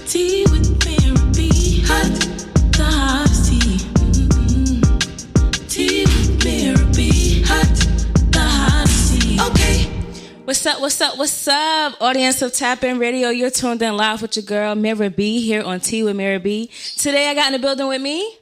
Tea with MiraB, hot, the hottest tea. Tea with MiraB, hot, the hottest tea. Okay. What's up, audience of Tap In Radio? You're tuned in live with your girl, MiraB, here on Tea with MiraB. Today, I got in the building with me.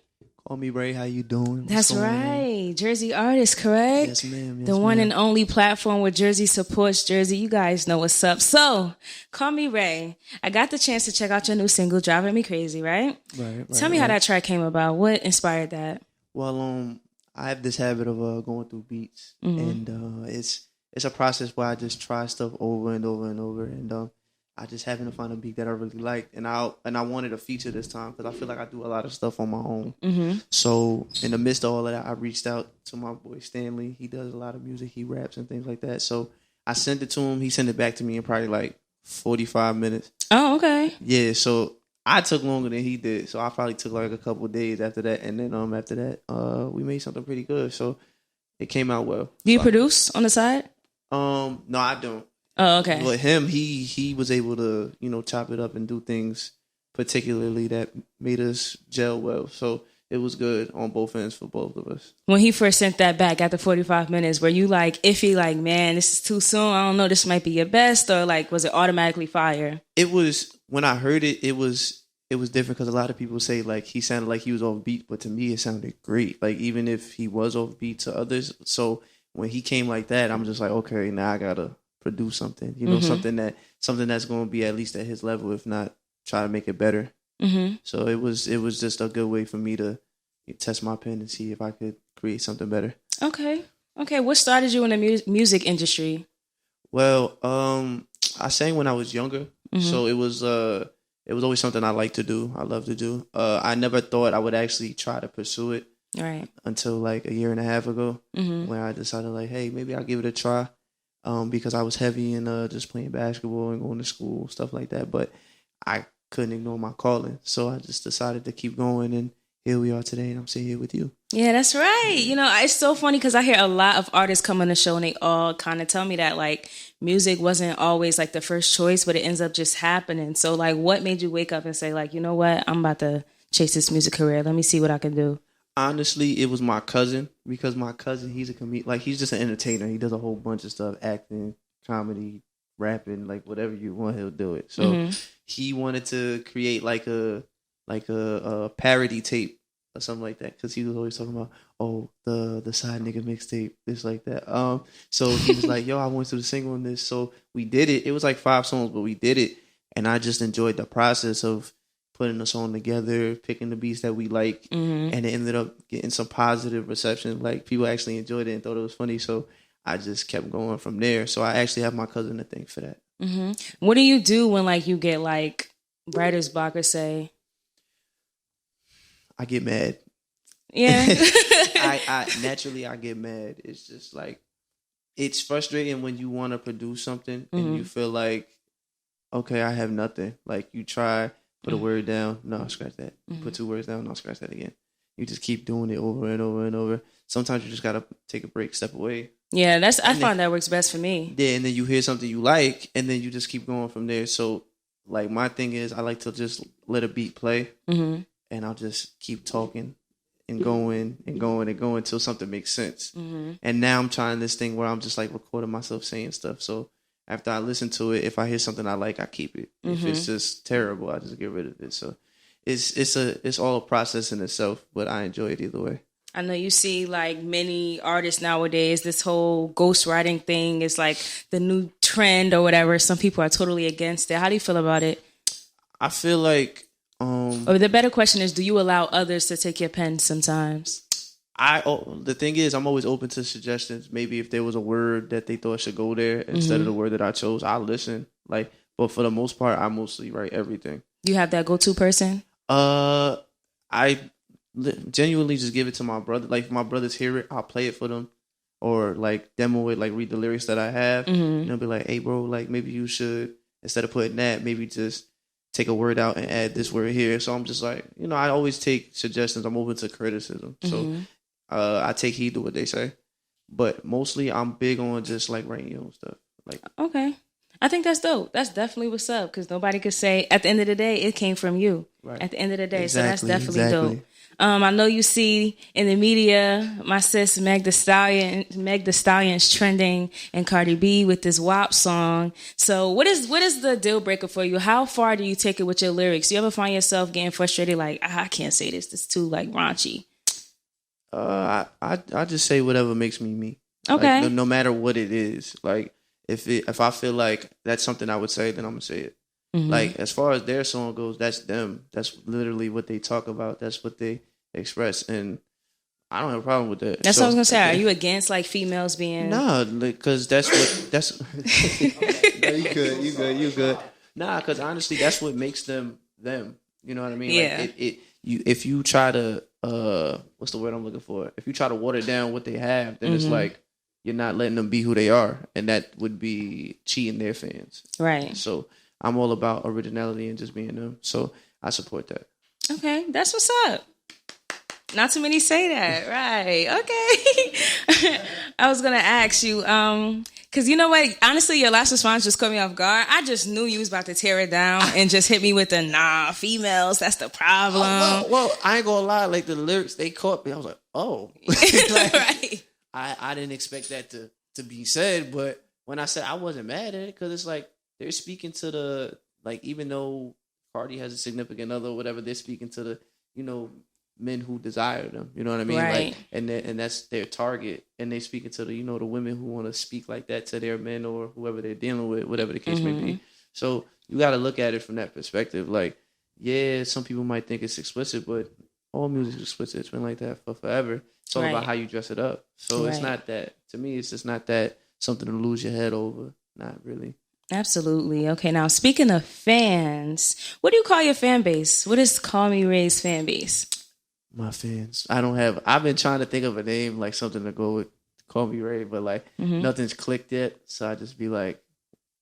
CallMeRey, how you doing? That's right. Jersey artist, correct? Yes, ma'am. Yes, the one ma'am. and only platform where Jersey supports Jersey. You guys know what's up. So, CallMeRey, I got the chance to check out your new single, Drivin Me Crazy, right? Right. Tell me how that track came about. What inspired that? Well, I have this habit of going through beats, and it's a process where I just try stuff over and over and over, and I just happen to find a beat that I really liked, and I wanted a feature this time because I feel like I do a lot of stuff on my own. Mm-hmm. So in the midst of all of that, I reached out to my boy Stanley. He does a lot of music, he raps and things like that. So I sent it to him. He sent it back to me in probably like 45 minutes. Oh, okay. Yeah, so I took longer than he did. So I probably took like a couple of days after that, and then after that, we made something pretty good. So it came out well. Do you produce on the side? No, I don't. Oh, okay. But him, he was able to, chop it up and do things particularly that made us gel well. So it was good on both ends for both of us. When he first sent that back after 45 minutes, were you like iffy, like, man, this is too soon? I don't know, this might be your best, or like, was it automatically fire? It was, when I heard it, it was different because a lot of people say like he sounded like he was off beat, but to me it sounded great. Like even if he was off beat to others. So when he came like that, I'm just like, okay, now I gotta produce something, something that's going to be at least at his level, if not try to make it better. Mm-hmm. So it was just a good way for me to test my pen and see if I could create something better. Okay. What started you in the music industry? Well, I sang when I was younger, so it was always something I like to do. I love to do. I never thought I would actually try to pursue it, right, until like a year and a half ago, when I decided like, hey, maybe I'll give it a try. Because I was heavy in just playing basketball and going to school, stuff like that. But I couldn't ignore my calling. So I just decided to keep going. And here we are today, and I'm sitting here with you. Yeah, that's right. It's so funny because I hear a lot of artists come on the show and they all kind of tell me that like music wasn't always like the first choice, but it ends up just happening. So like what made you wake up and say like, you know what, I'm about to chase this music career. Let me see what I can do. Honestly, it was my cousin, because my cousin, he's a comedian. Like, he's just an entertainer. He does a whole bunch of stuff, acting, comedy, rapping, like whatever you want, he'll do it. So he wanted to create like a parody tape or something like that, because he was always talking about, the side nigga mixtape, this like that. So he was like, yo, I want to sing on this. So we did it. It was like 5 songs, but we did it, and I just enjoyed the process of putting the song together, picking the beats that we like, and it ended up getting some positive reception. Like, people actually enjoyed it and thought it was funny, so I just kept going from there. So I actually have my cousin to thank for that. What do you do when like you get like writer's block, or say? I get mad. Yeah. I naturally get mad. It's just like, it's frustrating when you want to produce something and you feel like, okay, I have nothing. Like, you try, put a word down, no, scratch that. Put 2 words down, no, scratch that again. You just keep doing it over and over and over. Sometimes you just gotta take a break, step away. Yeah, I find that works best for me. Yeah, and then you hear something you like, and then you just keep going from there. So, like, my thing is, I like to just let a beat play, and I'll just keep talking and going and going and going until something makes sense. And now I'm trying this thing where I'm just like recording myself saying stuff. So after I listen to it, if I hear something I like, I keep it. If it's just terrible, I just get rid of it. So it's all a process in itself, but I enjoy it either way. I know you see like many artists nowadays, this whole ghostwriting thing is like the new trend or whatever. Some people are totally against it. How do you feel about it? I feel like or the better question is, do you allow others to take your pen sometimes? The thing is, I'm always open to suggestions. Maybe if there was a word that they thought should go there instead of the word that I chose, I'll listen. Like, but for the most part, I mostly write everything. Do you have that go-to person? I genuinely just give it to my brother. Like, if my brothers hear it, I'll play it for them, or like demo it, like read the lyrics that I have, and they'll be like, "Hey, bro, like maybe you should, instead of putting that, maybe just take a word out and add this word here." So I'm just like, I always take suggestions. I'm open to criticism. So I take heed to what they say. But mostly I'm big on just like writing your own stuff. Like, okay. I think that's dope. That's definitely what's up, because nobody could say at the end of the day it came from you. Right. At the end of the day, Exactly, so that's definitely exactly. dope. I know you see in the media, my sis Meg Thee Stallion's trending, and Cardi B with this WAP song. So what is the deal breaker for you? How far do you take it with your lyrics? Do you ever find yourself getting frustrated, like, I can't say this. It's too like raunchy. I just say whatever makes me me. Okay. Like, no matter what it is. Like if I feel like that's something I would say, then I'm gonna say it. Mm-hmm. Like as far as their song goes, that's them. That's literally what they talk about. That's what they express, and I don't have a problem with that. That's what I was gonna say. Are you against like females being? No, because that's what that's. No, you good. Nah, because honestly, that's what makes them them. You know what I mean? Yeah. Like if you try to what's the word I'm looking for? If you try to water down what they have, then it's like you're not letting them be who they are, and that would be cheating their fans. Right. So I'm all about originality and just being them. So I support that. Okay, that's what's up. Not too many say that, right? Okay. I was gonna ask you, because you know what? Honestly, your last response just caught me off guard. I just knew you was about to tear it down and just hit me with the females. That's the problem. Well, I ain't gonna lie. Like the lyrics, they caught me. I was like, oh, like, right. I didn't expect that to be said. But when I said I wasn't mad at it, because it's like they're speaking to the like, even though Cardi has a significant other or whatever, they're speaking to the men who desire them, you know what I mean? Right. Like, and that's their target, and they speaking to the the women who want to speak like that to their men or whoever they're dealing with, whatever the case may be. So you got to look at it from that perspective. Like, yeah, some people might think it's explicit, but all music is explicit. It's been like that for forever. It's all about how you dress it up. So it's not that, to me, it's just not that something to lose your head over. Not really. Absolutely. Okay, now speaking of fans, what do you call your fan base? What is CallMeReys fan base? My fans. I've been trying to think of a name, like something to go with CallMeRey, but like nothing's clicked yet. So I just be like,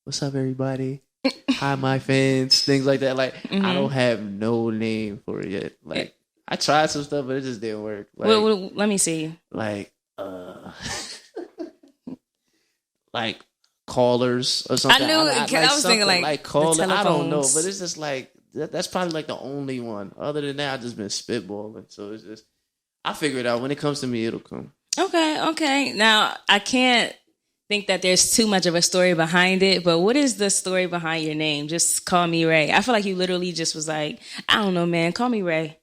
what's up, everybody? Hi, my fans. Things like that. Like, I don't have no name for it yet. Like, I tried some stuff, but it just didn't work. Like, well, let me see. Like, like callers or something. I knew I was thinking like callers. I don't know, but it's just like, that's probably like the only one. Other than that, I've just been spitballing. So it's just, I figure it out. When it comes to me, it'll come. Okay. Now, I can't think that there's too much of a story behind it, but what is the story behind your name? Just CallMeRey. I feel like you literally just was like, I don't know, man, call me Ray.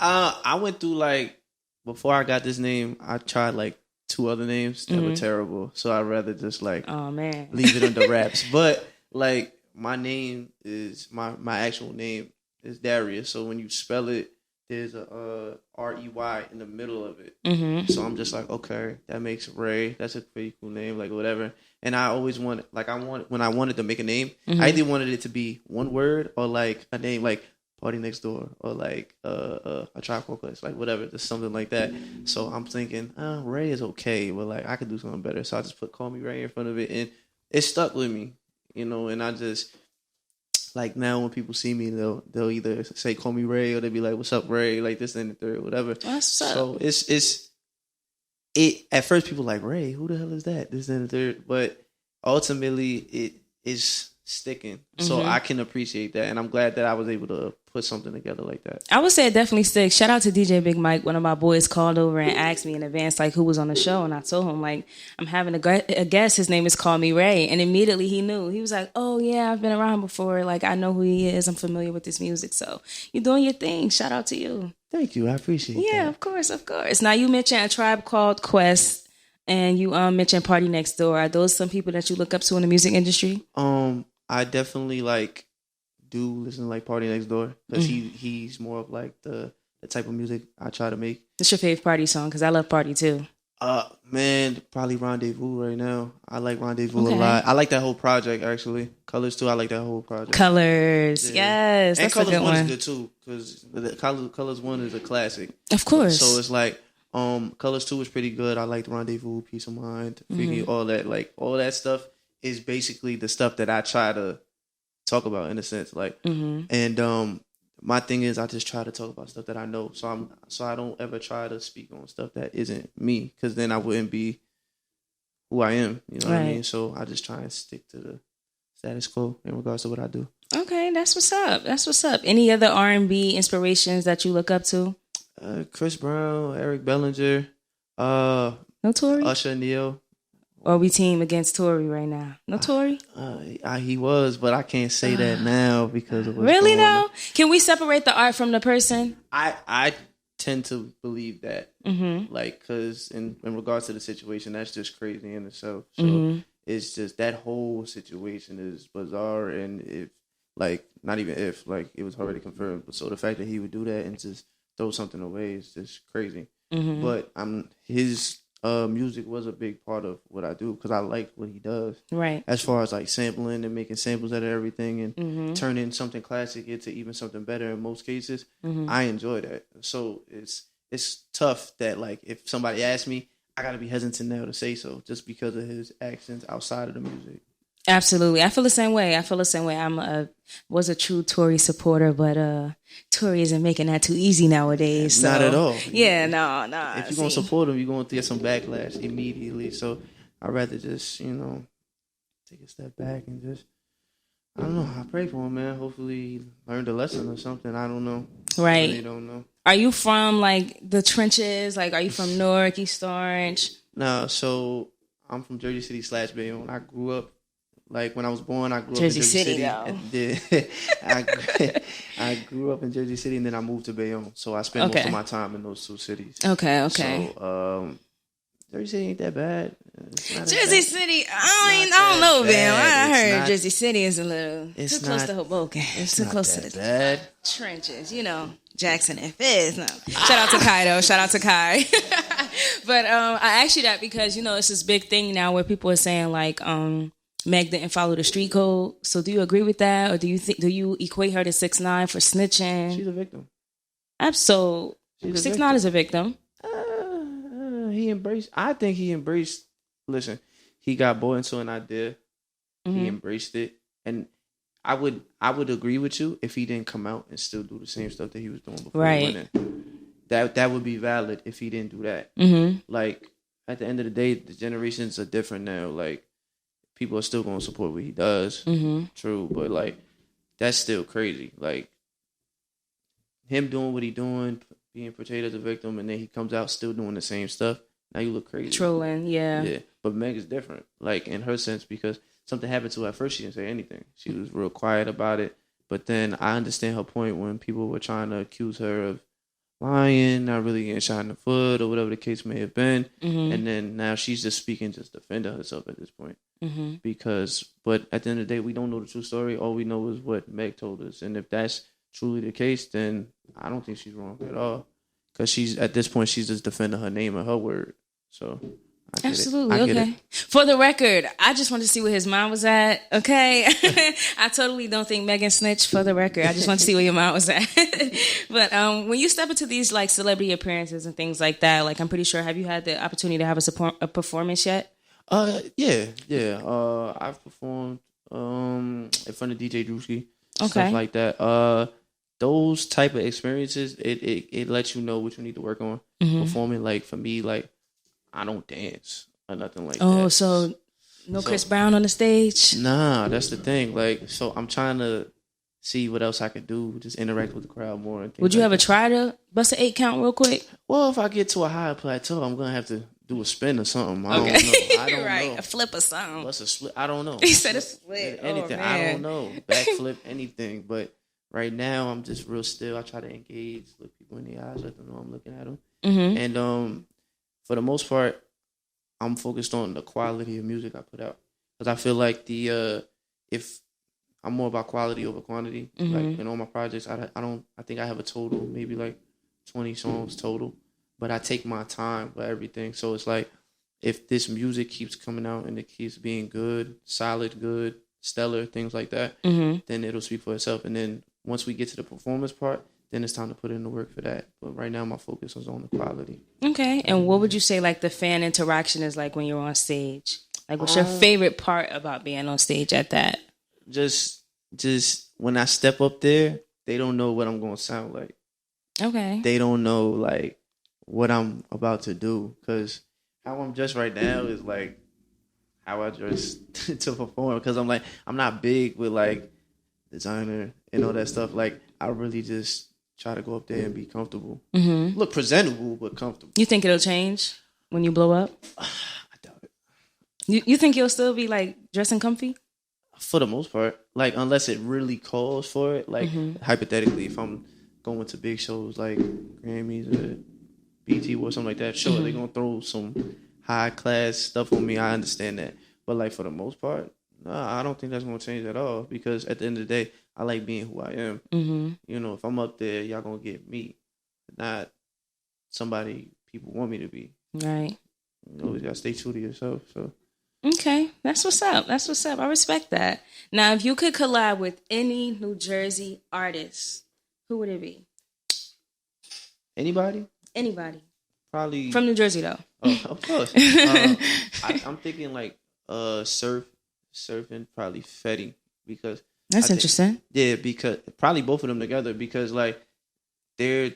I went through like, before I got this name, I tried like 2 other names that were terrible. So I'd rather just like, oh man, leave it under wraps. But like, my name is my actual name is Darius. So when you spell it, there's a R-E-Y in the middle of it. So I'm just like, okay, that makes Ray. That's a pretty cool name, like whatever. And I always wanted, like, when I wanted to make a name, I either wanted it to be one word or like a name like Party Next Door or like a Tribe Called Quest, like whatever, just something like that. So I'm thinking, Ray is okay, but like I could do something better. So I just put CallMeRey in front of it, and it stuck with me. And I just, like, now when people see me, they'll either say call me Ray, or they'll be like, what's up, Ray? Like this and the third, whatever. So it's at first people like, Ray, who the hell is that? This and the third. But ultimately it is sticking. So I can appreciate that. And I'm glad that I was able to put something together like that. I would say it definitely sticks. Shout out to DJ Big Mike. One of my boys called over and asked me in advance, like, who was on the show. And I told him, like, I'm having a guest. His name is CallMeRey. And immediately he knew. He was like, oh, yeah, I've been around before. Like, I know who he is. I'm familiar with his music. So you're doing your thing. Shout out to you. Thank you. I appreciate that. Yeah, of course. Now, you mentioned A Tribe Called Quest. And you mentioned Party Next Door. Are those some people that you look up to in the music industry? I definitely do listen to like Party Next Door, because he's more of like the type of music I try to make. What's your favorite party song? Because I love Party too. Man, probably Rendezvous right now. I like Rendezvous a lot. I like that whole project actually. Colors too. I like that whole project. Colors, yes, and that's Colors a good 1 one. is good too, because the Colors 1 is a classic. Of course. So it's like Colors 2 is pretty good. I like Rendezvous, Peace of Mind, Freaky, all that. Like all that stuff is basically the stuff that I try to talk about in a sense. Like, and my thing is I just try to talk about stuff that I know. So I don't ever try to speak on stuff that isn't me, because then I wouldn't be who I am. You know what I mean? So I just try and stick to status quo in regards to what I do. Okay, that's what's up. That's what's up. Any other R&B inspirations that you look up to? Chris Brown, Eric Bellinger, No Tory? Usher Neil. Or we team against Tory right now? No Tory? He was, but I can't say that now because of what's really going on. though? Can we separate the art from the person? I tend to believe that, like, because in regards to the situation, that's just crazy in itself. So it's just that whole situation is bizarre, and if like not even if like it was already confirmed, but so the fact that he would do that and just throw something away is just crazy. But his music was a big part of what I do because I like what he does. Right. As far as like sampling and making samples out of everything and turning something classic into even something better in most cases, I enjoy that. So it's tough that like if somebody asks me, I gotta be hesitant now to say so just because of his actions outside of the music. Absolutely. I feel the same way. I was a true Tory supporter, but Tory isn't making that too easy nowadays. So. Not at all. Yeah, no. If you're going to support him, you're going to get some backlash immediately. So I'd rather just, take a step back and just, I don't know. I pray for him, man. Hopefully he learned a lesson or something. I don't know. Right. I really don't know. Are you from like the trenches? Like, are you from Newark, East Orange? No, so I'm from Jersey City / Bayonne. I grew up. Like, when I was born, I grew Jersey up in Jersey City. I grew up in Jersey City, and then I moved to Bayonne. So I spent most of my time in those two cities. Okay. So, Jersey City ain't that bad. Jersey City, I don't know, man. I heard Jersey City is a little too close to Hoboken. It's too close to the trenches, Jackson FS. No. Shout out to Kai, though. Shout out to Kai. But I asked you that because, it's this big thing now where people are saying, like, Meg didn't follow the street code. So do you agree with that? Or do you equate her to 6ix9ine for snitching? She's a victim. Absolutely. 6ix9ine is a victim. I think he embraced, listen, he got bought into an idea. He embraced it. And I would agree with you if he didn't come out and still do the same stuff that he was doing before he went in. That would be valid if he didn't do that. Like, at the end of the day, the generations are different now. Like, people are still going to support what he does. True. But, like, that's still crazy. Like, him doing what he doing, being portrayed as a victim, and then he comes out still doing the same stuff. Now you look crazy. Trolling, yeah. Yeah. But Meg is different, like, in her sense, because something happened to her. At first, she didn't say anything. She was real quiet about it. But then I understand her point when people were trying to accuse her of lying, not really getting shot in the foot, or whatever the case may have been. And then now she's just speaking, just defending herself at this point. But at the end of the day, we don't know the true story. All we know is what Meg told us. And if that's truly the case, then I don't think she's wrong at all. Because at this point, she's just defending her name and her word. So, absolutely, okay. For the record, I just wanted to see where his mind was at, okay? I totally don't think Megan snitched, for the record. I just want to see where your mind was at. But when you step into these, like, celebrity appearances and things like that, like, I'm pretty sure, have you had the opportunity to have a performance yet? Yeah. I've performed in front of DJ Drewski, stuff like that. Those type of experiences, it lets you know what you need to work on. Performing, like, for me, like, I don't dance or nothing like that. Oh, so Chris Brown on the stage? Nah, that's the thing. Like, so I'm trying to see what else I could do, just interact with the crowd more. And would you ever try to bust an 8 count real quick? Well, if I get to a higher plateau, I'm gonna have to do a spin or something. I don't know. I don't know. A flip or something. What's a split? I don't know. He said a split. Anything. I don't know. Backflip, anything. But right now, I'm just real still. I try to engage, look people in the eyes, let them know I'm looking at them. And for the most part, I'm focused on the quality of music I put out. Because I feel like if I'm more about quality over quantity. Like, in all my projects, I think I have a total, maybe like 20 songs total. But I take my time with everything. So it's like, if this music keeps coming out and it keeps being good, solid, good, stellar, things like that, then it'll speak for itself. And then once we get to the performance part, then it's time to put in the work for that. But right now, my focus is on the quality. Okay. And what would you say, like, the fan interaction is like when you're on stage? Like, what's your favorite part about being on stage at that? Just when I step up there, they don't know what I'm going to sound like. Okay. They don't know, like, what I'm about to do. Because how I'm just right now is, like, how I dress to perform, because I'm like, I'm not big with like designer and all that stuff. Like, I really just try to go up there and be comfortable, look presentable but comfortable. You think it'll change when you blow up? I doubt it. You think you'll still be like dressing comfy? For the most part, like unless it really calls for it. Like hypothetically, if I'm going to big shows like Grammys or BT or something like that, sure, they're gonna throw some high class stuff on me. I understand that, but like for the most part, nah, I don't think that's gonna change at all. Because at the end of the day, I like being who I am. You know, if I'm up there, y'all gonna get me, not somebody people want me to be. Right. You always gotta stay true to yourself. So. Okay, that's what's up. That's what's up. I respect that. Now, if you could collab with any New Jersey artist, who would it be? Anybody? Anybody. Probably from New Jersey, though. Oh, of course. I'm thinking like surfing, probably Fetty, because that's interesting. Yeah, because probably both of them together, because like they're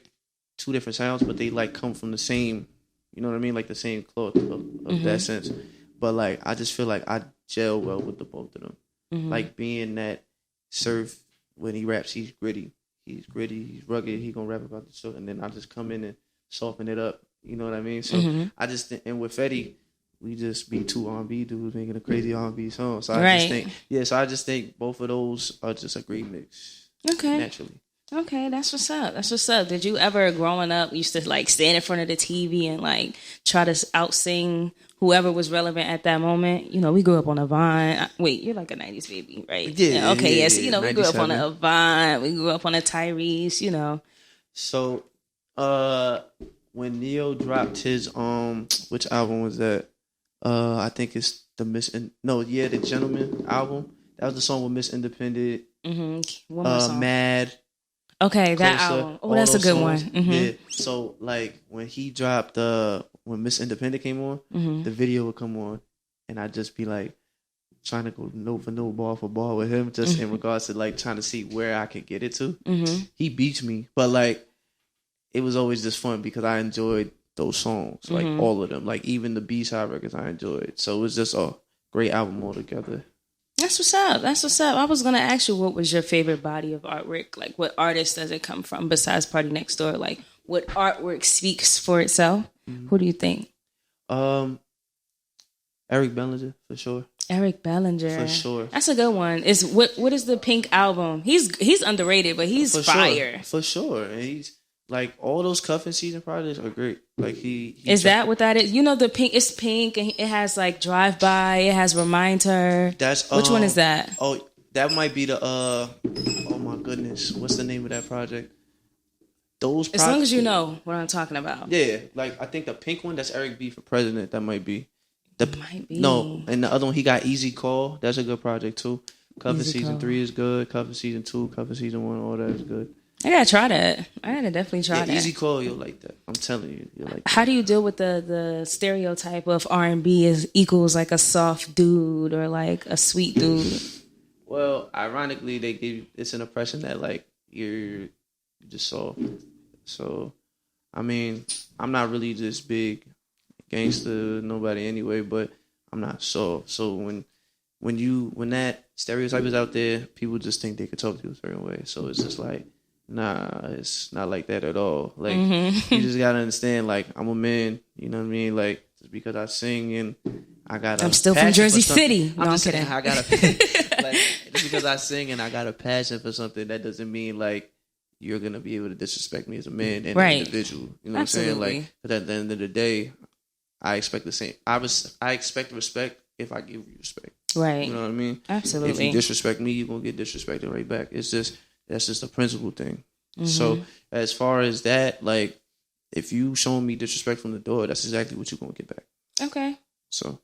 two different sounds, but they like come from the same. You know what I mean? Like the same cloth of that sense. But like, I just feel like I gel well with the both of them. Like being that Surf, when he raps, he's gritty, he's rugged. He gonna rap about the show, and then I just come in and soften it up. You know what I mean? So I just and with Fetty, we just be two R&B dudes making a crazy R&B song. So I just think both of those are just a great mix. Okay, naturally. Okay, that's what's up. That's what's up. Did you ever, growing up, used to like stand in front of the TV and like try to outsing whoever was relevant at that moment? You know, we grew up on Avant. Wait, you're like a 90s baby, right? Yeah. Okay, yeah. So, you know, we grew up on a Avant. We grew up on a Tyrese, you know. So, when Neo dropped his, which album was that? I think it's the Gentleman album. That was the song with Miss Independent. One more song. Mad. Okay, that Closer, album. Oh, that's a good songs. one. Yeah. So like when he dropped when Miss Independent came on, the video would come on, and I'd just be like trying to go note for note, ball for ball with him, just in regards to like trying to see where I could get it to. He beats me, but like it was always just fun because I enjoyed those songs, like all of them, like even the B-side records I enjoyed. So it was just a great album altogether. That's what's up. That's what's up. I was going to ask you, what was your favorite body of artwork? Like, what artist does it come from besides Party Next Door? Like, what artwork speaks for itself? Who do you think? Eric Bellinger, for sure. Eric Bellinger. For sure. That's a good one. What is the Pink album? He's underrated, but he's fire. For sure. And he's like, all those Cuffing Season projects are great. Like he is that what that is? You know, the Pink, it's pink and it has like Drive By, it has Remind Her. That's which one is that? Oh, that might be the oh my goodness, what's the name of that project? Those as long as you know what I'm talking about. Yeah, like I think the pink one, that's Eric B for President. That might be. Might be. No, and the other one he got Easy Call. That's a good project too. Cuffing Season 3 is good. Cuffing Season 2, Cuffing Season 1, all that is good. I gotta try that. I gotta definitely try that. Easy Call, you'll like that. I'm telling you, you'll like that. How do you deal with the stereotype of R&B is equals like a soft dude or like a sweet dude? Well, ironically, they give it's an impression that like you're just soft. So, I mean, I'm not really this big gangster, nobody anyway, but I'm not soft. So when that stereotype is out there, people just think they could talk to you a certain way. So it's just like, nah, it's not like that at all. Like, you just gotta understand, like, I'm a man, you know what I mean? Like, just because I sing and I got I'm still from Jersey City. I'm just saying, I got like, just because I sing and I got a passion for something, that doesn't mean, like, you're gonna be able to disrespect me as a man and an individual. You know what I'm saying? Like, but at the end of the day, I expect the same. I expect respect if I give you respect. Right. You know what I mean? Absolutely. If you disrespect me, you're gonna get disrespected right back. That's just a principle thing. So as far as that, like, if you showing me disrespect from the door, that's exactly what you're gonna get back. Okay. So,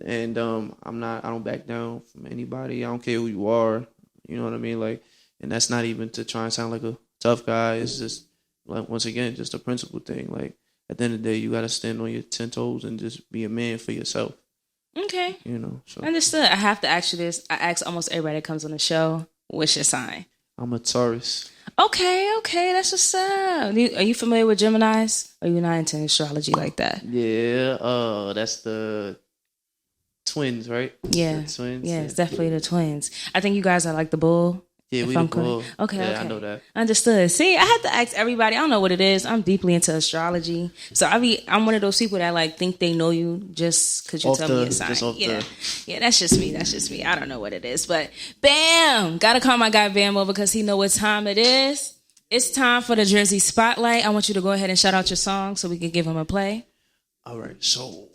and I don't back down from anybody. I don't care who you are. You know what I mean? Like, and that's not even to try and sound like a tough guy. It's just, like, once again, just a principle thing. Like, at the end of the day, you got to stand on your 10 toes and just be a man for yourself. Okay. You know. So. Understood. I have to ask you this. I ask almost everybody that comes on the show, what's your sign? I'm a Taurus. Okay. That's what's up. Are you familiar with Geminis? Or are you not into astrology like that? Yeah. That's the twins, right? Yeah. The twins. Yeah, it's definitely the twins. I think you guys are like the bull. Yeah, we the bull. Okay, yeah, okay. I know that. Understood. See, I had to ask everybody. I don't know what it is. I'm deeply into astrology. So I'm one of those people that like think they know you just because you tell me a sign. Yeah, that's just me. That's just me. I don't know what it is. But bam! Gotta call my guy Bam over because he know what time it is. It's time for the Jersey Spotlight. I want you to go ahead and shout out your song so we can give him a play. All right, so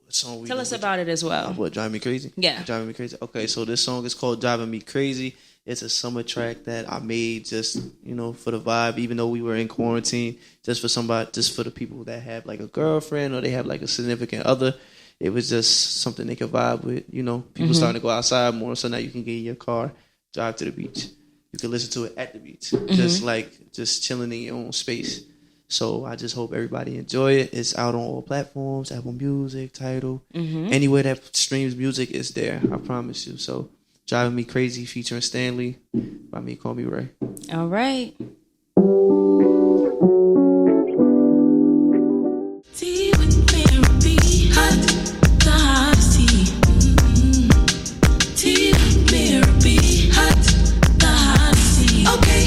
what song we tell us about it as well. What, Drivin Me Crazy? Yeah. Drivin Me Crazy. Okay, so this song is called Drivin Me Crazy. It's a summer track that I made just, for the vibe, even though we were in quarantine, just for the people that have like a girlfriend or they have like a significant other. It was just something they could vibe with, people starting to go outside more. So now you can get in your car, drive to the beach. You can listen to it at the beach, just chilling in your own space. So I just hope everybody enjoy it. It's out on all platforms, Apple Music, Tidal, anywhere that streams music is there. I promise you. So Drivin Me Crazy featuring Stanley by me, CallMeRey. All right. Tea with MiraB, hot, the hottest tea. Tea with MiraB, hot, the hottest tea. Okay.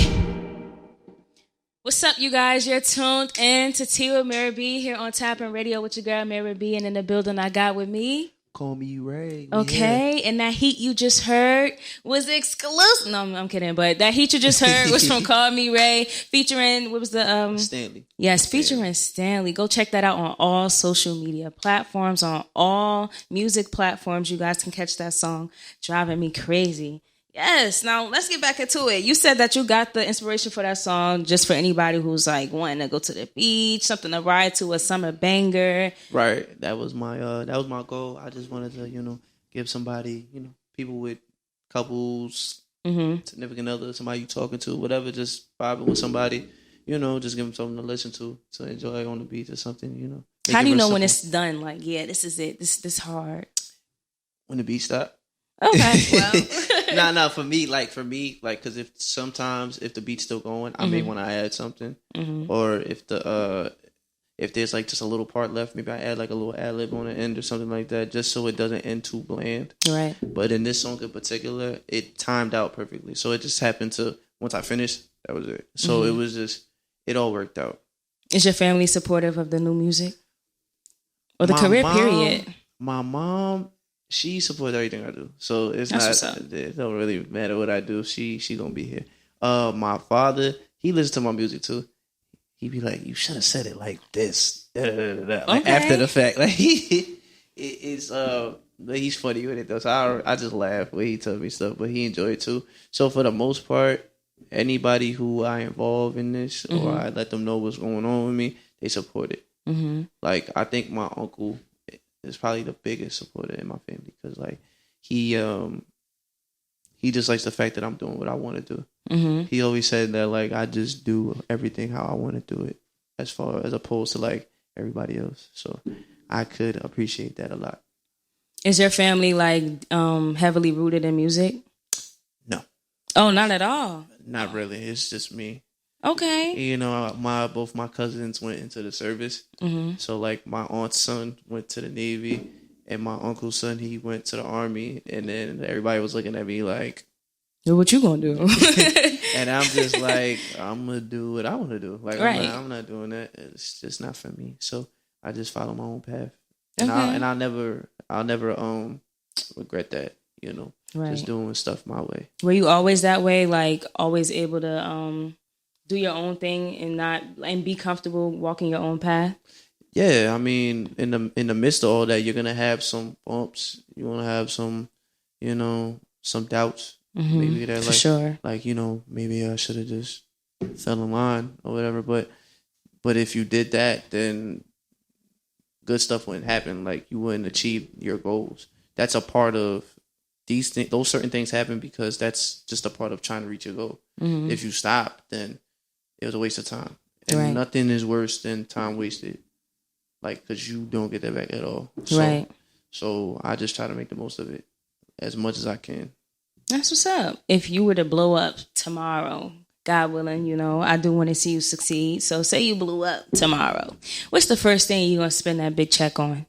What's up, you guys? You're tuned in to Tea with MiraB here on Tapping Radio with your girl MiraB, and in the building I got with me CallMeRey. Okay, and that heat you just heard was exclusive. No, I'm kidding, but that heat you just heard was from CallMeRey featuring, what was the Stanley. Yes, featuring Stanley. Go check that out on all social media platforms, on all music platforms. You guys can catch that song, Drivin Me Crazy. Yes, now let's get back into it. You said that you got the inspiration for that song just for anybody who's like wanting to go to the beach, something to ride to, a summer banger. Right. That was my goal. I just wanted to, give somebody, people with couples, significant others, somebody you talking to, whatever, just vibing with somebody, just give them something to listen to enjoy on the beach or something, How do you know when it's done? Like, yeah, this is it. This hard. When the beat stop. Okay, well. Nah, for me, because if the beat's still going, I may want to add something, or if there's like just a little part left, maybe I add like a little ad lib on the end or something like that, just so it doesn't end too bland. Right. But in this song in particular, it timed out perfectly, so it just happened to once I finished, that was it. So it was just it all worked out. Is your family supportive of the new music or the career period? My mom. She supports everything I do, so it don't really matter what I do. She gonna be here. My father, he listens to my music too. He be like, "You should have said it like this." Like after the fact, like he's funny with it though. So I just laugh when he tells me stuff, but he enjoy it too. So for the most part, anybody who I involve in this or I let them know what's going on with me, they support it. Like I think my uncle is probably the biggest supporter in my family because like he just likes the fact that I'm doing what I want to do. He always said that like I just do everything how I want to do it as opposed to like everybody else. So I could appreciate that a lot. Is your family like heavily rooted in music? No. Oh, not at all. Not really. It's just me. Okay. Both my cousins went into the service. So like my aunt's son went to the Navy and my uncle's son, he went to the Army. And then everybody was looking at me like, what you gonna do? And I'm just like, I'm gonna do what I want to do. Like right. I'm not doing that. It's just not for me. So I just follow my own path. And I'll never regret that, right. Just doing stuff my way. Were you always that way? Like always able to do your own thing and be comfortable walking your own path? Yeah, I mean, in the midst of all that, you're gonna have some bumps. You're gonna have some, some doubts. Maybe that, like, for sure. Like, maybe I should have just fell in line or whatever. But if you did that, then good stuff wouldn't happen. Like you wouldn't achieve your goals. That's a part of these things. Those certain things happen because that's just a part of trying to reach your goal. If you stop, then it was a waste of time. And nothing is worse than time wasted. Like, because you don't get that back at all. So I just try to make the most of it as much as I can. That's what's up. If you were to blow up tomorrow, God willing, I do want to see you succeed. So say you blew up tomorrow. What's the first thing you're going to spend that big check on?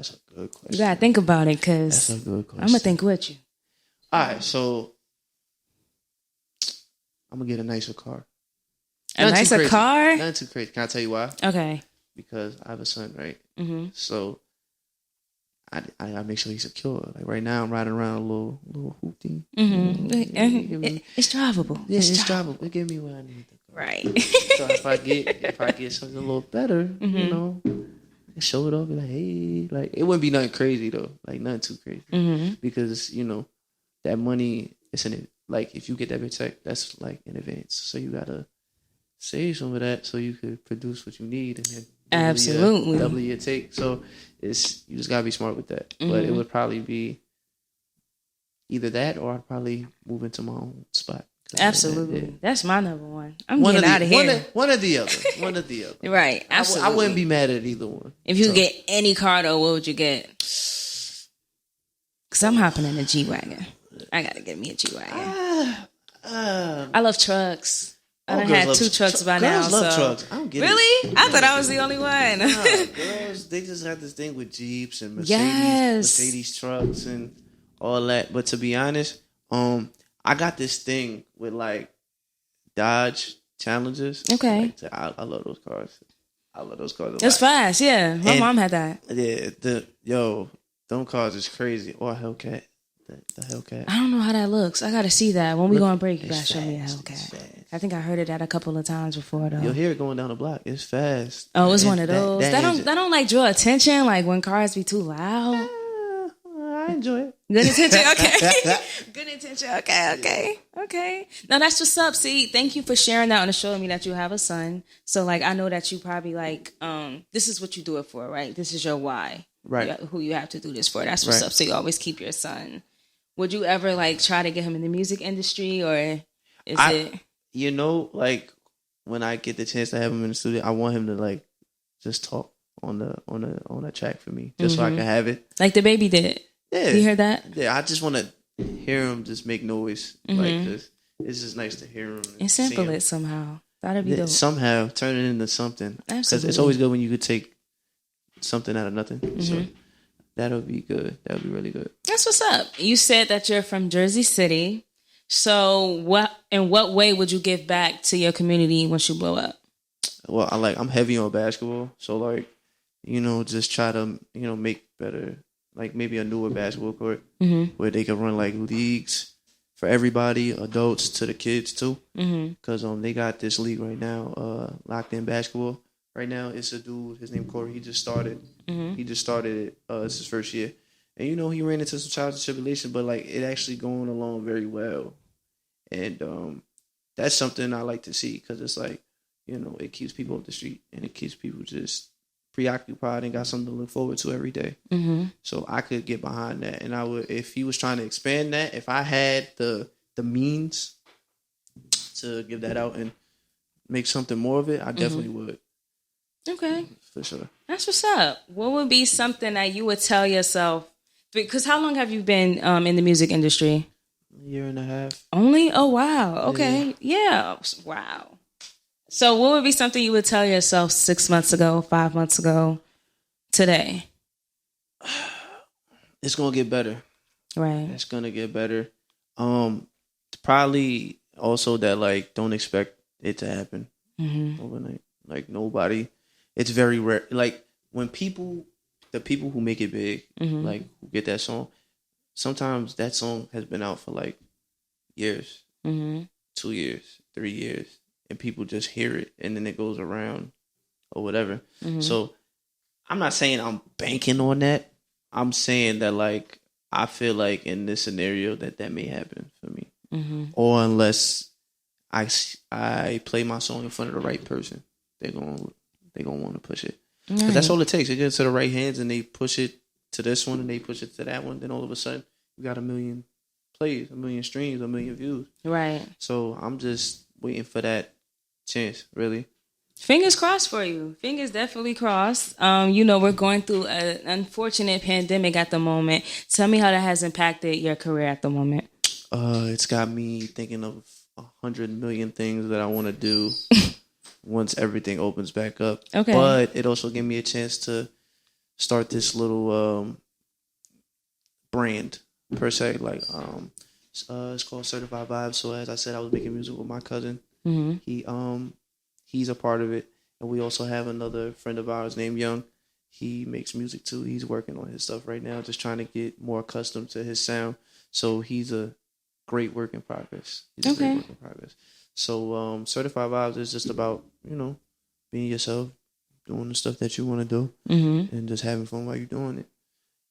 That's a good question. You gotta think about it, because That's a good question. I'm gonna think with you. All right, so I'm gonna get a nicer car. A nicer car? Nothing too crazy. Can I tell you why? Okay. Because I have a son, right? Mm-hmm. So I gotta make sure he's secure. Like right now, I'm riding around a little hoopty. Mm-hmm. It's drivable. Yeah, it's drivable. It give me what I need. Right. So if I get something a little better, you know, show it off. Be like, hey, like it wouldn't be nothing crazy though. Like nothing too crazy. Because you know that money is in it. Like if you get that big check, that's like in advance. So you gotta save some of that so you could produce what you need and then double your take. So you just gotta be smart with that. But it would probably be either that or I'd probably move into my own spot. Absolutely. That's my number one. I'm getting out of here. One or the other. One or the other. Right. Absolutely. I wouldn't be mad at either one. If you get any car though, what would you get? Because I'm hopping in a G-Wagon. I gotta get me a G-Wagon. I love trucks. I done had 2 trucks by now. Girls love trucks. I don't get it. Really? I thought I was the only one. Girls, they just have this thing with Jeeps and Mercedes trucks and all that. But to be honest, I got this thing with like Dodge Challengers. Okay. Like, I love those cars. I love those cars. It's fast, yeah. My mom had that. Yeah, them cars is crazy. Or a Hellcat. The Hellcat. I don't know how that looks. I gotta see that. When we go on break, you gotta show me a Hellcat. I think I heard it at a couple of times before though. You'll hear it going down the block. It's fast. Oh, it's one of those. That don't like draw attention, like when cars be too loud. I enjoy it. Good intention, okay. Good intention, okay. Now that's what's up. See, thank you for sharing that and showing me that you have a son. So like, I know that you probably like, this is what you do it for, right? This is your why, right? Who you have to do this for. That's what's up. So you always keep your son. Would you ever like try to get him in the music industry, or is it? You know, like when I get the chance to have him in the studio, I want him to like just talk on the track for me, just so I can have it, like the baby did. Yeah, you heard that? Yeah, I just want to hear him just make noise. Like it's just nice to hear him and sample it somehow. That'd be dope. Somehow turn it into something. Because it's always good when you could take something out of nothing. So that'll be good. That'll be really good. That's what's up. You said that you're from Jersey City. So in what way would you give back to your community once you blow up? Well, I'm heavy on basketball. So like, you know, just try to, you know, make better, like maybe a newer basketball court where they can run like leagues for everybody, adults to the kids too. Because they got this league right now, Locked In Basketball. Right now, it's a dude, his name Corey. He just started. He just started it. It's his first year. And, you know, he ran into some trials and tribulations, but, like, it actually going along very well. And that's something I like to see because it's like, you know, it keeps people off the street and it keeps people just preoccupied and got something to look forward to every day. So I could get behind that. And I would, if he was trying to expand that, if I had the means to give that out and make something more of it, I definitely would. Okay. For sure. That's what's up. What would be something that you would tell yourself? Because how long have you been in the music industry? A year and a half. Only? Oh, wow. Okay. Yeah. Wow. So what would be something you would tell yourself 6 months ago, 5 months ago, today? It's going to get better. Right. It's going to get better. Probably also that, like, don't expect it to happen overnight. Like, nobody. It's very rare. Like, when the people who make it big, like, who get that song, sometimes that song has been out for, like, years. 2 years, 3 years. And people just hear it, and then it goes around or whatever. So I'm not saying I'm banking on that. I'm saying that, like, I feel like in this scenario that may happen for me. Or unless I play my song in front of the right person, they're gonna want to push it. Because that's all it takes. They get to the right hands, and they push it to this one, and they push it to that one. Then all of a sudden, you got 1 million plays, 1 million streams, 1 million views. Right. So I'm just waiting for that chance, really. Fingers crossed for you. Fingers definitely crossed. You know, we're going through an unfortunate pandemic at the moment. Tell me how that has impacted your career at the moment. It's got me thinking of 100 million things that I want to do once everything opens back up. Okay. But it also gave me a chance to start this little brand per se. Like it's called Certified Vibes. So as I said, I was making music with my cousin. He's a part of it, and we also have another friend of ours named Young. He makes music too. He's working on his stuff right now, just trying to get more accustomed to his sound. So he's a great work in progress. So Certified Vibes is just about, being yourself, doing the stuff that you want to do, and just having fun while you're doing it.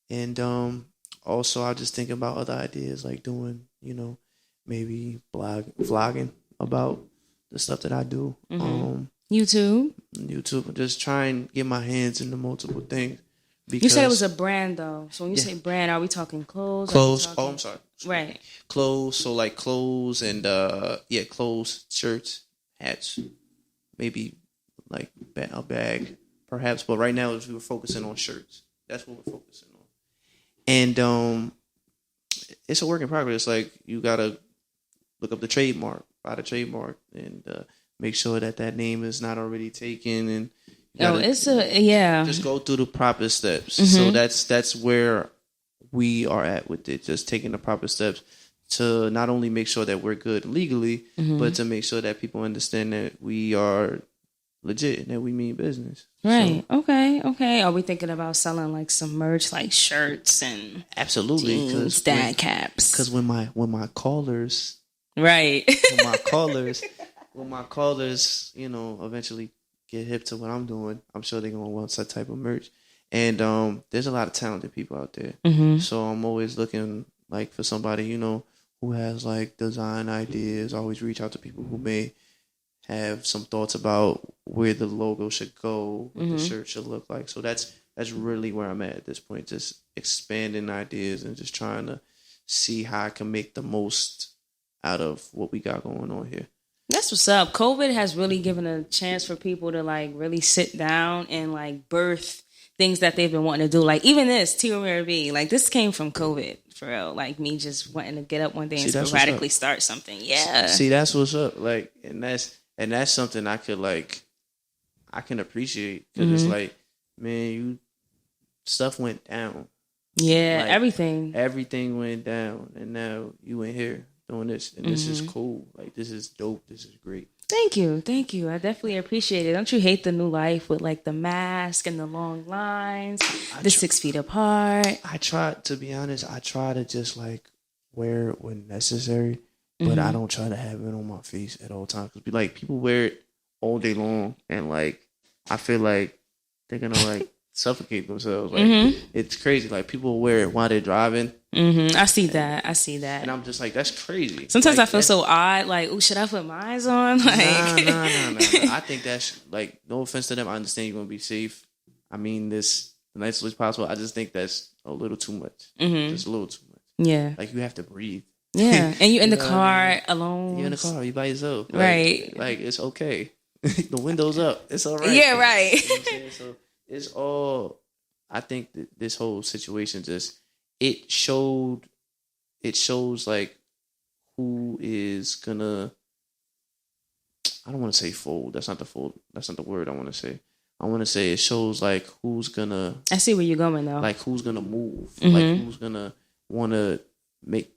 And also I just think about other ideas, like doing, maybe vlogging about the stuff that I do. YouTube, just try and get my hands into multiple things. You said it was a brand though. So when you say brand, are we talking clothes? I'm sorry. Right. Clothes. So like clothes and clothes, shirts, hats, maybe like a bag, perhaps. But right now we were focusing on shirts. That's what we're focusing on. And it's a work in progress. Like you gotta look up the trademark, buy the trademark, and make sure that name is not already taken. And just go through the proper steps. So that's where we are at with it. Just taking the proper steps to not only make sure that we're good legally, but to make sure that people understand that we are legit and that we mean business. Right. So, okay. Are we thinking about selling like some merch, like shirts and absolutely jeans, dad caps? Because when my callers, right, when my callers, eventually get hip to what I'm doing, I'm sure they're gonna want some type of merch. And there's a lot of talented people out there, so I'm always looking like for somebody who has like design ideas. I always reach out to people who may have some thoughts about where the logo should go, what the shirt should look like. So that's really where I'm at this point, just expanding ideas and just trying to see how I can make the most out of what we got going on here. That's what's up. COVID has really given a chance for people to like really sit down and like birth things that they've been wanting to do. Like even this, MiraB, like this came from COVID for real. Like me just wanting to get up one day and sporadically start something. Yeah. See, that's what's up. Like, and that's something I can appreciate because it's like, man, stuff went down. Yeah, like, everything went down, and now you in here doing this, and this is cool. Like, this is dope. This is great. Thank you. I definitely appreciate it. Don't you hate the new life with like the mask and the long lines, 6 feet apart? To be honest, I try to just like wear it when necessary, but I don't try to have it on my face at all times. Cause like people wear it all day long, and like I feel like they're gonna like suffocate themselves. Like it's crazy. Like people wear it while they're driving. I see that. And I'm just like, that's crazy. Sometimes like, I feel so odd. Like, should I put mine on? Like, nah. I think that's like, no offense to them. I understand you're gonna be safe. I mean this the nicest way possible. I just think that's a little too much. Just a little too much. Yeah. Like you have to breathe. Yeah. And you're in the car alone. You're in the car. You by yourself. Like, right. Like it's okay. The window's up. It's all right. Yeah. Right. You know what I'm saying? So it's all. I think that this whole situation it shows like who is gonna. I don't want to say fold. That's not the word I want to say. I want to say it shows like who's gonna. I see where you're going though. Like who's gonna move. Like who's gonna want to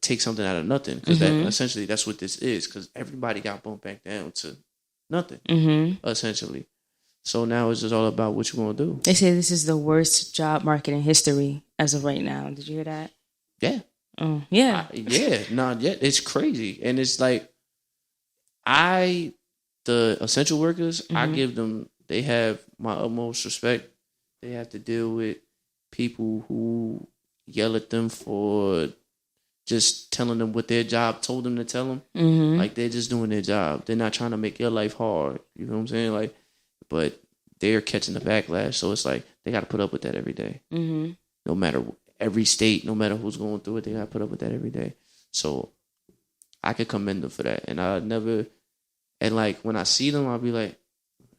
take something out of nothing. Because essentially that's what this is. Because everybody got bumped back down to nothing. Essentially. So now it's just all about what you're going to do. They say this is the worst job market in history as of right now. Did you hear that? Yeah. Yeah. Not yet. It's crazy. And it's like, the essential workers, I give them, they have my utmost respect. They have to deal with people who yell at them for just telling them what their job told them to tell them. Like they're just doing their job. They're not trying to make your life hard. You know what I'm saying? Like, but they're catching the backlash. So it's like, they got to put up with that every day. No matter every state, no matter who's going through it, they got to put up with that every day. So I could commend them for that. And like when I see them, I'll be like,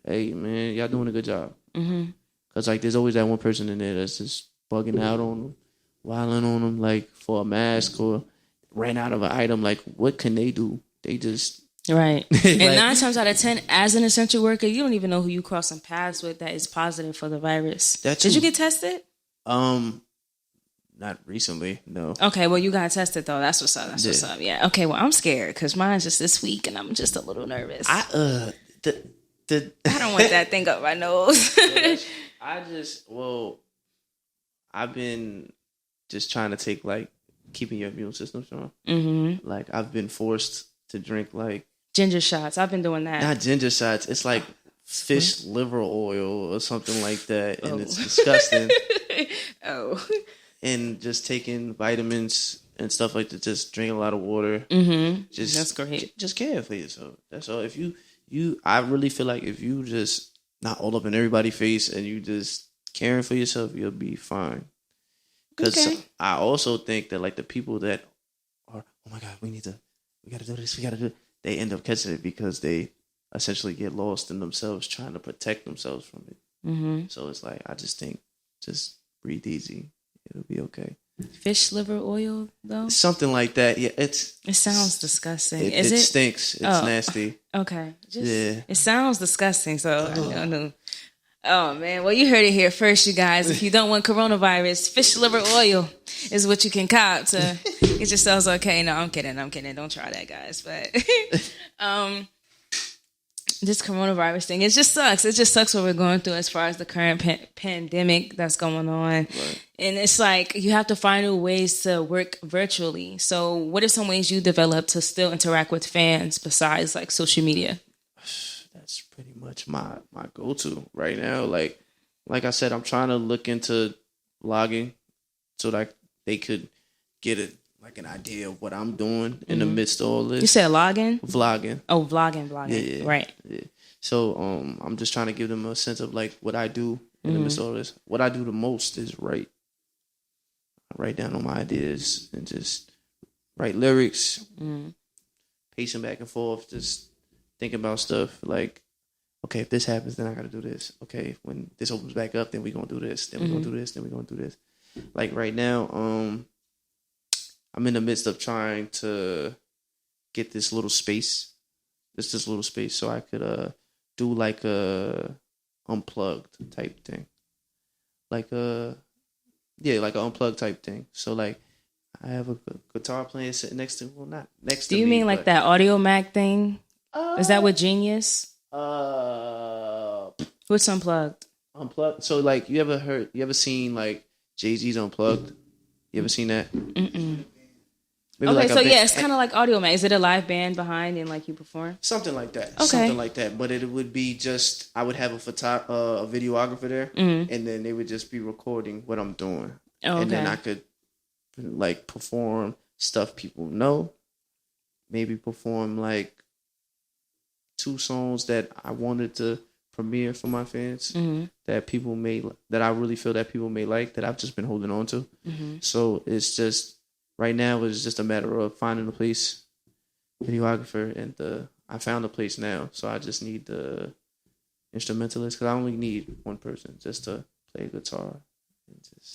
hey man, y'all doing a good job. Cause like there's always that one person in there that's just bugging out on them, wilding on them, like for a mask or ran out of an item. Like what can they do? They just right. And 9 times out of 10, as an essential worker, you don't even know who you crossing paths with that is positive for the virus. Did you get tested? Not recently, no. Okay, well, you got tested though. That's what's up. That's what's up. Yeah. Okay, well, I'm scared because mine's just this week and I'm just a little nervous. I don't want that thing up my nose. I've been just trying to take like keeping your immune system strong. Like I've been forced to drink like ginger shots. I've been doing that. Not ginger shots. It's like fish liver oil or something like that, and it's disgusting. And just taking vitamins and stuff like that. Just drink a lot of water. Just that's great. Just care for yourself. That's all. If I really feel like if you just not all up in everybody's face and you just caring for yourself, you'll be fine. Because I also think that like the people that are, oh my God, we gotta do this, we gotta do it. They end up catching it because they essentially get lost in themselves trying to protect themselves from it. So it's like, I just think, just breathe easy. It'll be okay. Fish liver oil, though? Something like that. Yeah, it sounds disgusting. It stinks. It's nasty. Okay. It sounds disgusting, so I don't know. Oh, man. Well, you heard it here first, you guys. If you don't want coronavirus, fish liver oil is what you can cop to get yourselves okay. No, I'm kidding. Don't try that, guys. But this coronavirus thing, it just sucks. It just sucks what we're going through as far as the current pandemic that's going on. Right. And it's like you have to find new ways to work virtually. So what are some ways you develop to still interact with fans besides like social media? That's pretty much my go-to right now. Like I said, I'm trying to look into vlogging so that they could get an idea of what I'm doing in the midst of all this. You said logging? Vlogging. Oh, vlogging. Yeah. Right. Yeah. So I'm just trying to give them a sense of like what I do in the midst of all this. What I do the most is write. I write down all my ideas and just write lyrics, pacing back and forth, just thinking about stuff like, okay, if this happens, then I got to do this. Okay, when this opens back up, then we're going to do this. Then we're going to do this. Then we're going to do this. Like right now, I'm in the midst of trying to get this little space, so I could do like a unplugged type thing, like an unplugged type thing. So like I have a guitar player sitting next to, well, not next to me. Do you mean like that Audio Mac thing? Is that with Genius? What's unplugged? Unplugged. So like you ever seen like Jay-Z's Unplugged? You ever seen that? Okay, like so it's kind of like Audio Mac. Is it a live band behind and like you perform? Something like that. Okay. Something like that. But it would be just, I would have a videographer there, and then they would just be recording what I'm doing. Oh, okay. And then I could like perform stuff people know. Maybe perform like 2 songs that I wanted to premiere for my fans that I really feel that people may like, that I've just been holding on to. So it's just, right now it's just a matter of finding a place, videographer, and I found a place now. So I just need the instrumentalist, because I only need one person just to play guitar.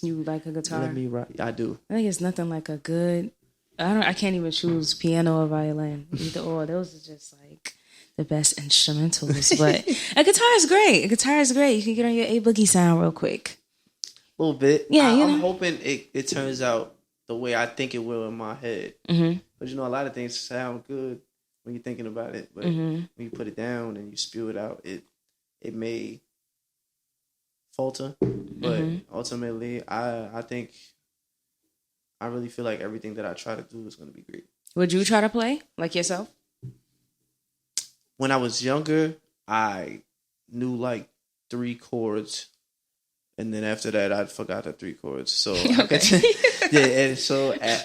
You like a guitar? Let me write. I do. I think it's nothing like a good. I can't even choose piano or violin, either or. Those are just like the best instrumentals. But a guitar is great. You can get on your A Boogie sound real quick. A little bit. Yeah, I'm hoping it turns out the way I think it will in my head. But a lot of things sound good when you're thinking about it. But when you put it down and you spew it out, it may falter. But ultimately, I think, I really feel like everything that I try to do is going to be great. Would you try to play like yourself? When I was younger, I knew like 3 chords, and then after that, I forgot the 3 chords. So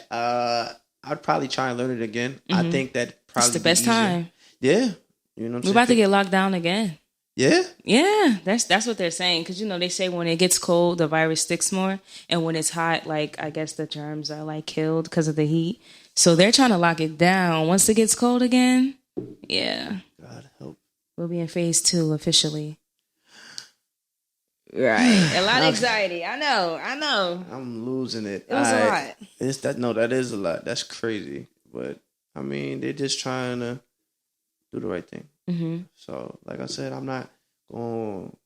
I'd probably try and learn it again. I think that probably it's the best time. Yeah, you know what I'm saying? We're about to get locked down again. Yeah, that's what they're saying, because they say when it gets cold the virus sticks more, and when it's hot, like I guess the germs are like killed because of the heat. So they're trying to lock it down. Once it gets cold again, God help, we'll be in phase 2 officially. Right, a lot of anxiety. I know. I'm losing it. It was a lot. That is a lot. That's crazy. But I mean, they're just trying to do the right thing. So, like I said, I'm not going to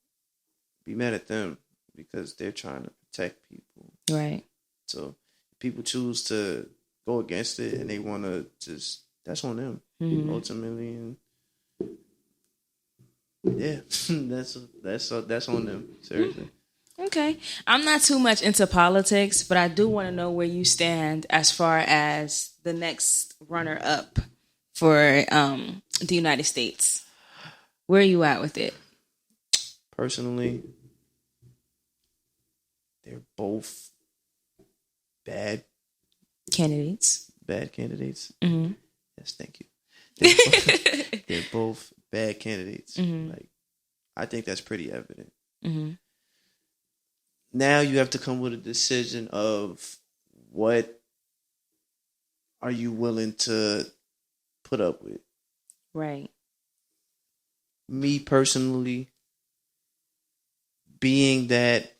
be mad at them, because they're trying to protect people. Right. So people choose to go against it, and they want to just, that's on them ultimately, and yeah, that's on them. Seriously. Okay. I'm not too much into politics, but I do want to know where you stand as far as the next runner up for the United States. Where are you at with it? Personally, they're both bad Candidates. Mm-hmm. Yes, thank you. They're both bad candidates. Mm-hmm. Like, I think that's pretty evident. Mm-hmm. Now you have to come with a decision of what are you willing to put up with. Right. Me personally, being that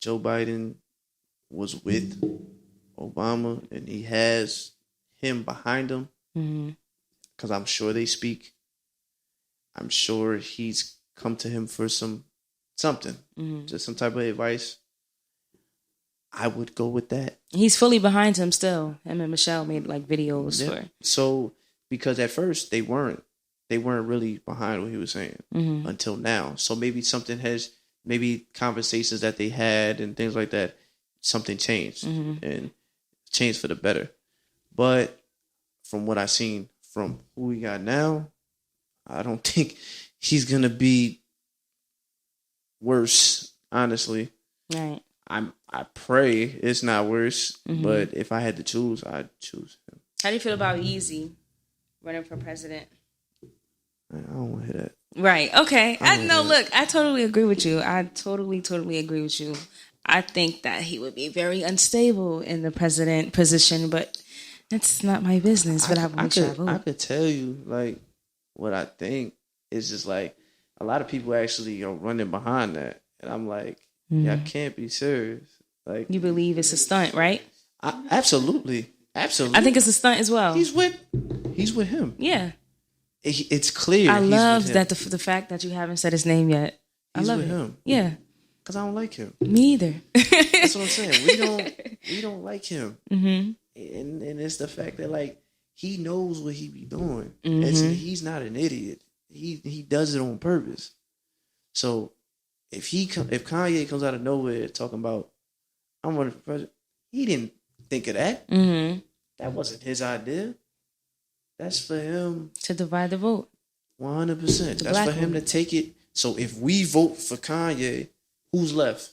Joe Biden was with Obama and he has him behind him, because I'm sure they speak. I'm sure he's come to him for something, just some type of advice. I would go with that. He's fully behind him still. Him and Michelle made like videos for. So, because at first they weren't really behind what he was saying until now. So maybe maybe conversations that they had and things like that, something changed and changed for the better. But from what I've seen from who we got now, I don't think he's going to be worse, honestly. Right. I pray it's not worse, but if I had to choose, I'd choose him. How do you feel about Yeezy running for president? I don't want to hear that. Right. Okay. Look, I totally agree with you. I totally agree with you. I think that he would be very unstable in the president position, but that's not my business. But I could tell you like what I think. It's just like a lot of people actually are running behind that, and I'm like, y'all can't be serious. Like, you believe it's a stunt, right? Absolutely. I think it's a stunt as well. He's with him. Yeah. It's clear. I love that the fact that you haven't said his name yet. I love with it. him. Yeah. Because I don't like him. Me either. That's what I'm saying. We don't like him. And it's the fact that like he knows what he be doing. He's not an idiot. He does it on purpose. So if Kanye comes out of nowhere talking about I'm running for president, he didn't think of that. That wasn't his idea. That's for him to divide the vote. 100%. That's for him to take it. So if we vote for Kanye, who's left?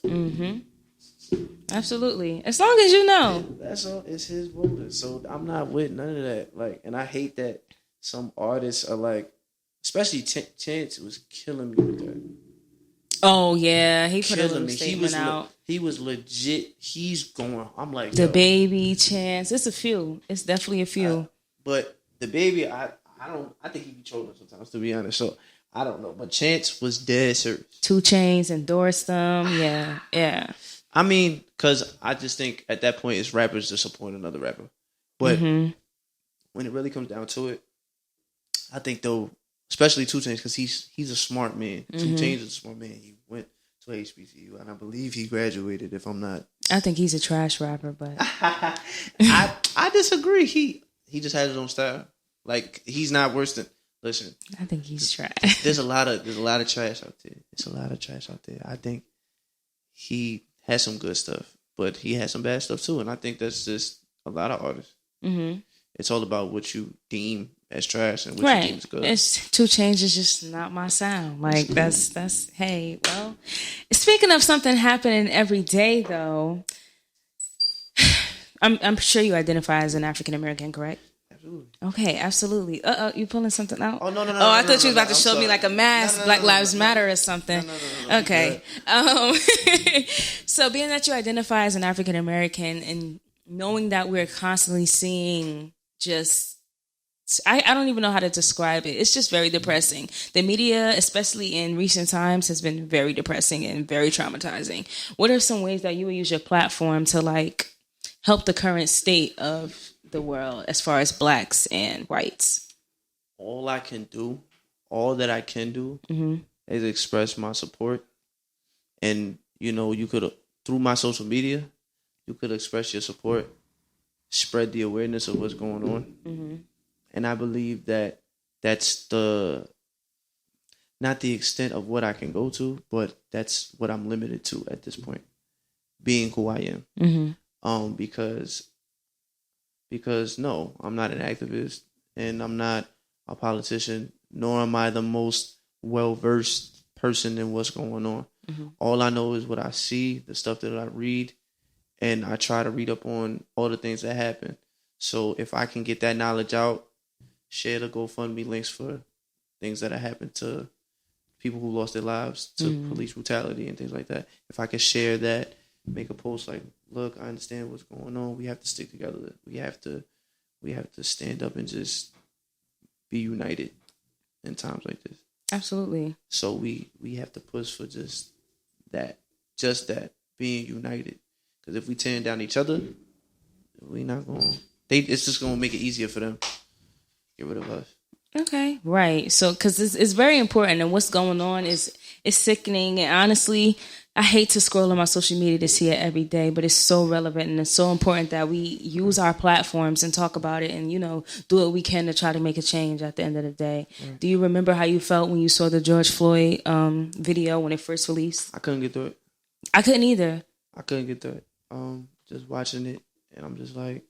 Absolutely. As long as you know. That's all. It's his voters. So I'm not with none of that. Like, and I hate that some artists are like, especially Chance was killing me with that. Oh yeah, he put a little statement out. He was legit. He's going. I'm like the baby Chance. It's a few. It's definitely a few. But the baby, I think he be trolling sometimes, to be honest. So I don't know. But Chance was dead serious. 2 Chainz endorsed them. Yeah. I mean, because I just think at that point it's rappers to support another rapper. But when it really comes down to it, I think though, especially 2 Chainz, because he's a smart man. 2 Chainz is a smart man. He went to HBCU, and I believe he graduated. If I'm not, I think he's a trash rapper, but I disagree. He just has his own style. Like, he's not worse than. Listen, I think he's trash. There's a lot of trash out there. It's a lot of trash out there. I think he has some good stuff, but he has some bad stuff too. And I think that's just a lot of artists. It's all about what you deem as trash and what you deem as good. It's 2 Chainz is just not my sound. Like that's hey, well. Speaking of something happening every day though, I'm sure you identify as an African American, correct? Absolutely. Okay, absolutely. You pulling something out? Oh no! Oh, I thought you was about to show me like a mask, Black Lives Matter or something. No, okay. So being that you identify as an African American and knowing that we're constantly seeing just, I don't even know how to describe it. It's just very depressing. The media, especially in recent times, has been very depressing and very traumatizing. What are some ways that you would use your platform to like help the current state of the world as far as blacks and whites? All that I can do is express my support. And, you know, you could through my social media, you could express your support, spread the awareness of what's going on. And I believe that that's not the extent of what I can go to, but that's what I'm limited to at this point, being who I am. Because no, I'm not an activist and I'm not a politician, nor am I the most well-versed person in what's going on. All I know is what I see, the stuff that I read, and I try to read up on all the things that happen. So if I can get that knowledge out, share the GoFundMe links for things that have happened to people who lost their lives to police brutality and things like that. If I can share that, make a post like, look, I understand what's going on. We have to stick together. We have to stand up and just be united in times like this. Absolutely. So we have to push for just that, being united. Because if we tear down each other, we not going. It's just going to make it easier for them to get rid of us. Okay, right. So, because it's very important, and what's going on is sickening. And honestly, I hate to scroll on my social media to see it every day, but it's so relevant and it's so important that we use our platforms and talk about it and, do what we can to try to make a change at the end of the day. Right. Do you remember how you felt when you saw the George Floyd video when it first released? I couldn't get through it. I couldn't either. I couldn't get through it. Just watching it, and I'm just like,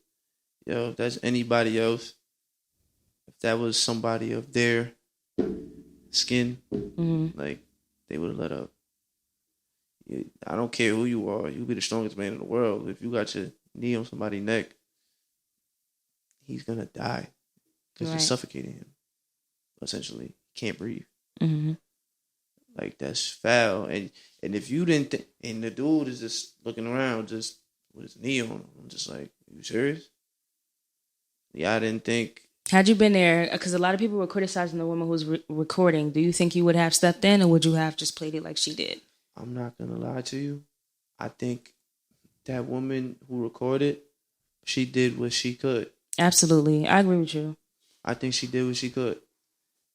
yo, if that's anybody else, if that was somebody of their skin, like, they would have let up. I don't care who you are. You'll be the strongest man in the world. If you got your knee on somebody's neck, he's going to die because you're suffocating him, essentially. He can't breathe. Like, that's foul. And if you didn't think, and the dude is just looking around just with his knee on him, I'm just like, you serious? Yeah, I didn't think. Had you been there, because a lot of people were criticizing the woman who was recording, do you think you would have stepped in, or would you have just played it like she did? I'm not going to lie to you. I think that woman who recorded, she did what she could. Absolutely. I agree with you. I think she did what she could.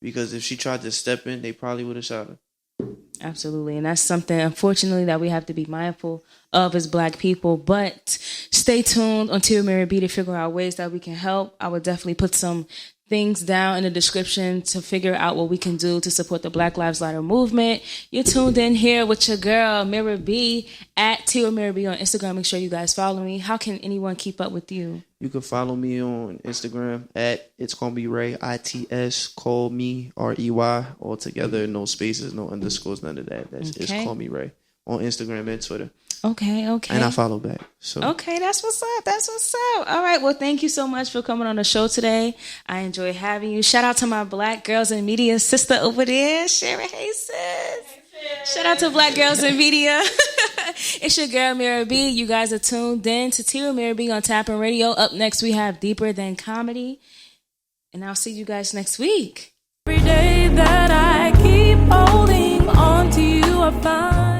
Because if she tried to step in, they probably would have shot her. Absolutely. And that's something, unfortunately, that we have to be mindful of as Black people. But stay tuned until MiraB to figure out ways that we can help. I would definitely put some things down in the description to figure out what we can do to support the Black Lives Matter movement. You're tuned in here with your girl, MiraB, at CallMeRey on Instagram. Make sure you guys follow me. How can anyone keep up with you? You can follow me on Instagram at It's CallMeRey, ITS, CallMeRey, all together, no spaces, no underscores, none of that. That's It's CallMeRey on Instagram and Twitter. Okay. And I follow back. So okay, that's what's up. All right, well, thank you so much for coming on the show today. I enjoy having you. Shout out to my Black Girls in Media sister over there, Sherry. Hey, sis. Shout out to Black Girls in Media. It's your girl, MiraB. You guys are tuned in to CallMeRey on Tapping Radio. Up next, we have Deeper Than Comedy. And I'll see you guys next week. Every day that I keep holding on to you, I find